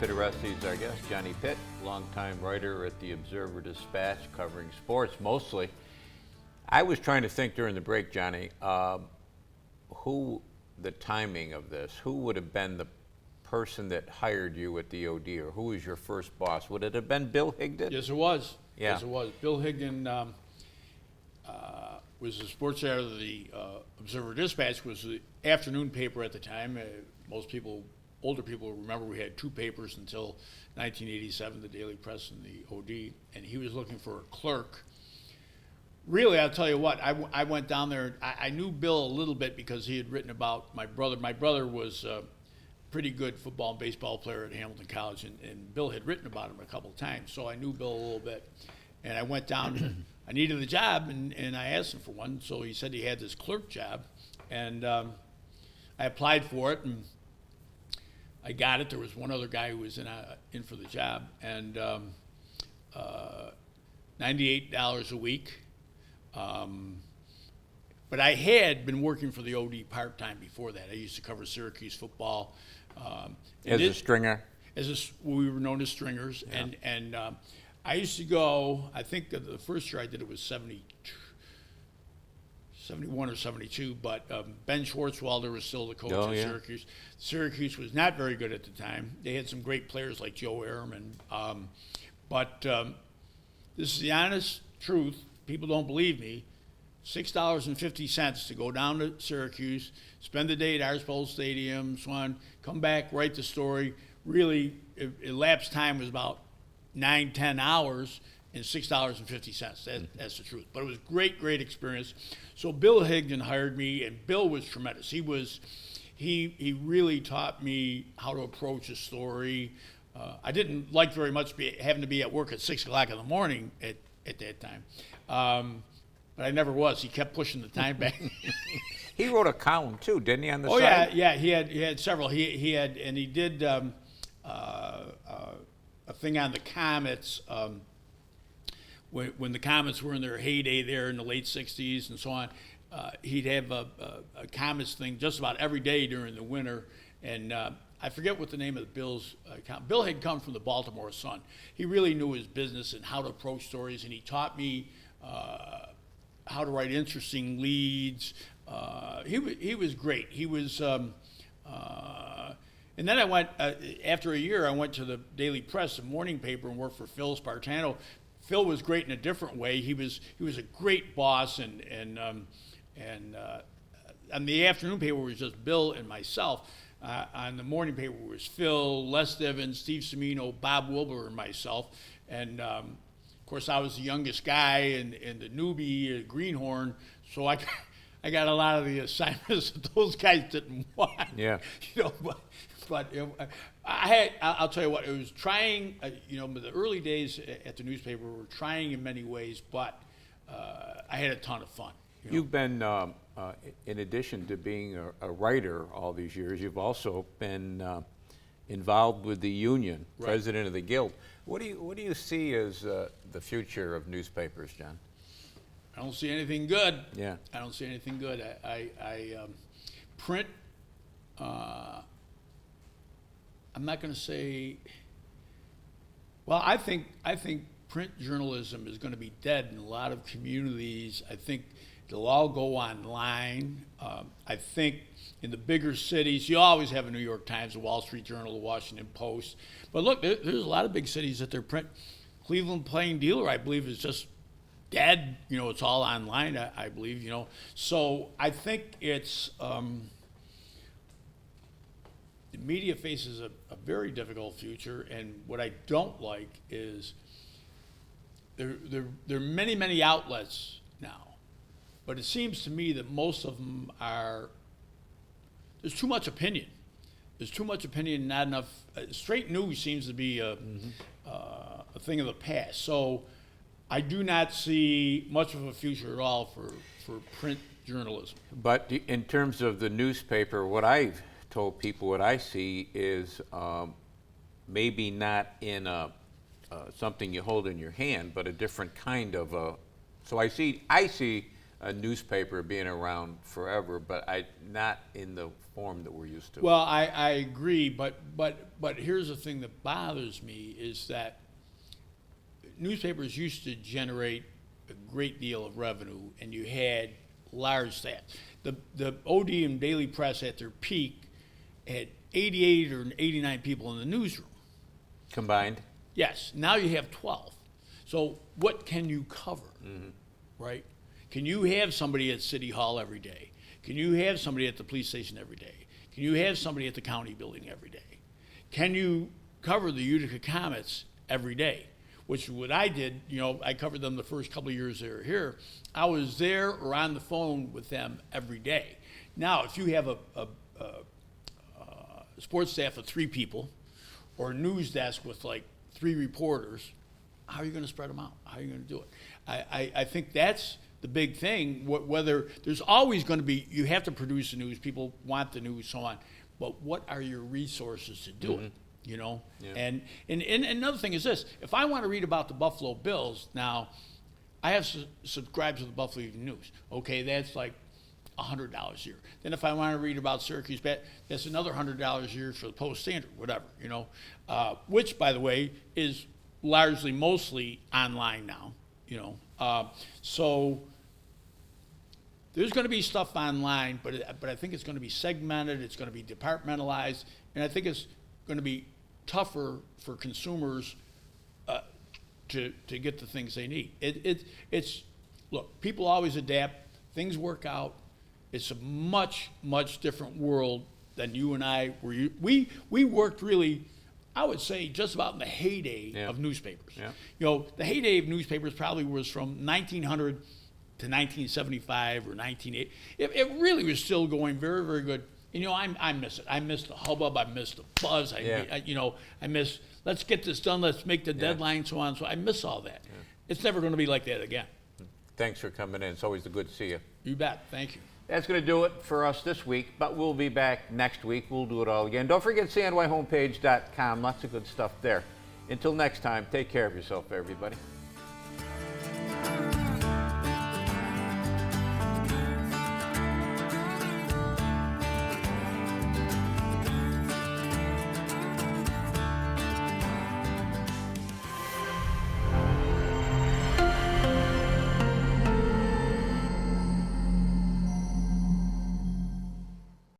Pitteresti is our guest, Johnny Pitt, longtime writer at the Observer-Dispatch, covering sports mostly. I was trying to think during the break, Johnny, the timing of this, who would have been the person that hired you at the OD, or who was your first boss? Would it have been Billhigdon? Yes, it was. Yeah. Yes, it was. Billhigdon was the sports editor of the Observer-Dispatch, was the afternoon paper at the time. Most people, older people, remember we had two papers until 1987, the Daily Press and the OD, and he was looking for a clerk. Really, I'll tell you what, I went down there. I knew Bill a little bit because he had written about my brother. My brother was a pretty good football and baseball player at Hamilton College, and Bill had written about him a couple of times, so I knew Bill a little bit. And I went down, I needed a job, and I asked him for one, so he said he had this clerk job, and I applied for it, and I got it. There was one other guy who was in for the job, and $98 a week. But I had been working for the OD part-time before that. I used to cover Syracuse football. As a stringer? We were known as stringers. Yeah. And I used to go, I think the first year I did it was 71 or 72, but Ben Schwartzwalder was still the coach at Syracuse. Syracuse was not very good at the time. They had some great players like Joe Ehrman. But this is the honest truth. People don't believe me. $6.50 to go down to Syracuse, spend the day at Arts Stadium, so on, come back, write the story. Really, elapsed time was about 9-10 hours, and $6.50. That's the truth. But it was great experience. So Billhigdon hired me, and Bill was tremendous. He really taught me how to approach a story. I didn't like very much having to be at work at 6 o'clock in the morning at that time. But I never was. He kept pushing the time back. He wrote a column too, didn't he, on the site? Oh yeah. He had several. He did a thing on the Comets when the Comets were in their heyday there in the late '60s and so on. He'd have a Comets thing just about every day during the winter, and I forget what the name of the Bill's. Bill had come from the Baltimore Sun. He really knew his business and how to approach stories, and he taught me how to write interesting leads. He was great. He was, and then I went after a year. I went to the Daily Press, the morning paper, and worked for Phil Spartano. Phil was great in a different way. He was a great boss, and the afternoon paper was just Bill and myself. On the morning paper was Phil, Les Evans, Steve Semino, Bob Wilbur, and myself. And of course, I was the youngest guy and the newbie, greenhorn. So I got a lot of the assignments that those guys didn't want. Yeah. But I'll tell you what, it was trying. The early days at the newspaper were trying in many ways, but I had a ton of fun. You've been, in addition to being a writer all these years, you've also been involved with the union, right. President of the Guild. What do you see as the future of newspapers, John? I don't see anything good. Yeah. I don't see anything good. Print. I'm not going to say. Well, I think print journalism is going to be dead in a lot of communities. I think they'll all go online. I think in the bigger cities, you always have a New York Times, the Wall Street Journal, the Washington Post. But look, there's a lot of big cities that their print. Cleveland Plain Dealer, I believe, is just dead. It's all online, I believe, So I think it's, the media faces a very difficult future. And what I don't like is there are many outlets now. But it seems to me that most of them there's too much opinion. There's too much opinion, not enough. Straight news seems to be a thing of the past. So I do not see much of a future at all for print journalism. But in terms of the newspaper, what I've told people, what I see is maybe not in something you hold in your hand, but a different kind of so I see a newspaper being around forever, but not in the form that we're used to. Well, I agree, but here's the thing that bothers me is that newspapers used to generate a great deal of revenue, and you had large staffs. The OD and Daily Press at their peak had 88 or 89 people in the newsroom. Combined? Yes. Now you have 12. So what can you cover, right? Can you have somebody at City Hall every day? Can you have somebody at the police station every day? Can you have somebody at the county building every day? Can you cover the Utica Comets every day? Which is what I did. I covered them the first couple of years they were here. I was there or on the phone with them every day. Now, if you have a sports staff of 3 people or a news desk with like 3 reporters, how are you going to spread them out? How are you going to do it? I think that's the big thing. Whether there's always going to be, you have to produce the news, people want the news, so on. But what are your resources to do it? Yeah. And another thing is this: if I want to read about the Buffalo Bills, now I have subscribed to the Buffalo Evening News. Okay, that's like $100 a year. Then if I want to read about Syracuse, that's another $100 a year for the Post Standard, whatever. Which, by the way, is mostly online now. So there's going to be stuff online, but I think it's going to be segmented. It's going to be departmentalized, and I think it's going to be tougher for consumers to get the things they need. It's look, people always adapt. Things work out. It's a much different world than you and I were. We worked really, I would say, just about in the heyday of newspapers. Yeah. The heyday of newspapers probably was from 1900 to 1975 or 1980. It really was still going very, very good. And, I miss it. I miss the hubbub. I miss the buzz. I miss, let's get this done. Let's make the deadline, so on. So I miss all that. Yeah. It's never going to be like that again. Thanks for coming in. It's always good to see you. You bet. Thank you. That's going to do it for us this week, but we'll be back next week. We'll do it all again. Don't forget cnyhomepage.com. Lots of good stuff there. Until next time, take care of yourself, everybody.